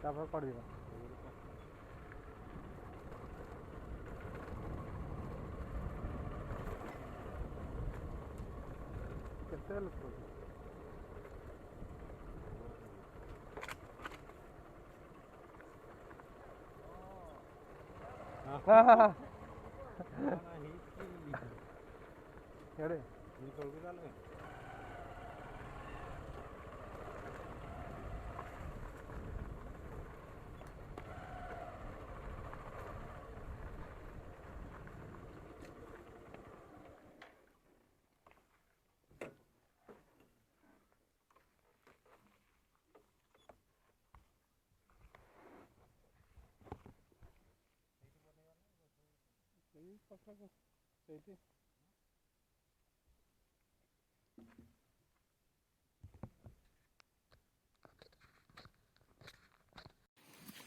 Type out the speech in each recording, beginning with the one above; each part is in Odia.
ତାପରେ କରିଦେବା କେତେ ଲୋକ ସେଇଠି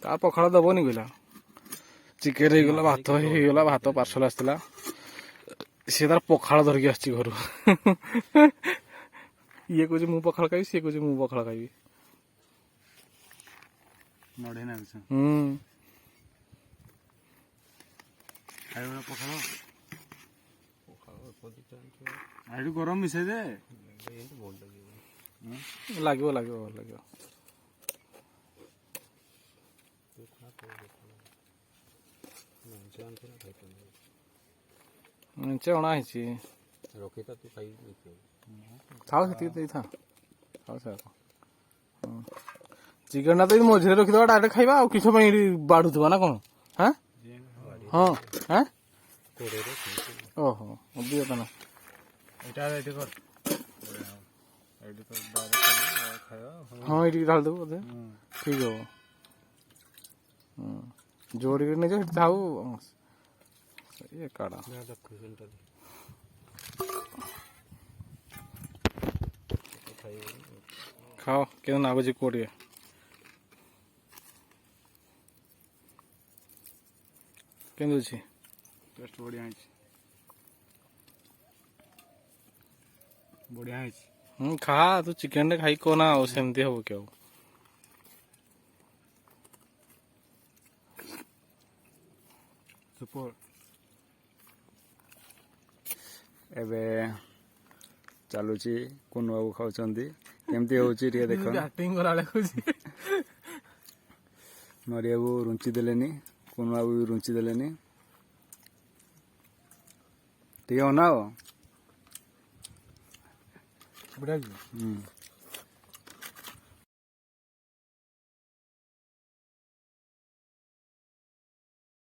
ତା ପଖାଳ ଦବନି କହିଲା ଚିକେନ ହେଇଗଲା ଭାତ ପାର୍ସଲ ଆସିଥିଲା ସିଏ ତାର ପଖାଳ ଧରିକି ଆସିଛି ଘରୁ ଇଏ କହୁଛି ମୁଁ ପଖାଳ ଖାଇବି ସିଏ କହୁଛି ମୁଁ ପଖାଳ ଖାଇବି ପଖାଳ ଗରମ ମିଶେଇ ଦେ ଲାଗିବ ମେଞ୍ଚେ ଅଣା ହେଇଛି ରଖିଥା ତୁ ଖାଇ ଥାଉ ସେତିକି ଦେଇଥା ଥାଉ ସେ ଚିକେନଟା ତ ମଝିରେ ରଖିଦେବା ଡାଇରେକ୍ଟ ଖାଇବା ଆଉ କିଛି ପାଇଁ ଏଠି ବାଢୁଥିବା ନା କଣ ହଁ ଓହୋ ଦିଅ ତାନେ ଏଇଟା ଏଇଠି କର ହଁ ଏଇଠିକି ଢାଳିଦେବୁ ବୋଧେ ଠିକ ହବ ଯୋଡ଼ିକି ନେଇଯା ସେଠି ଥାଉ ଇଏ କାଢ଼ ଖାଅ କେମିତି ଲାଗୁଛି କୁହ ଟିକେ କେମିତି ଅଛି ଟେଷ୍ଟ ବଢ଼ିଆ ହେଇଛି ଖା ତୁ ଚିକେନଟେ ଖାଇ କହନା ଆଉ ସେମିତି ହବ କି ଆଉ ଏବେ ଚାଲୁଛି କୁନୁ ବାବୁ ଖାଉଛନ୍ତି କେମିତି ହଉଛି ଟିକେ ଦେଖ ନରିଆକୁ ରୁଞ୍ଚି ଦେଲେନି କୁନୁ ବାବୁ ବି ରୁଞ୍ଚି ଦେଲେନି ଟିକେ ଅନାଅ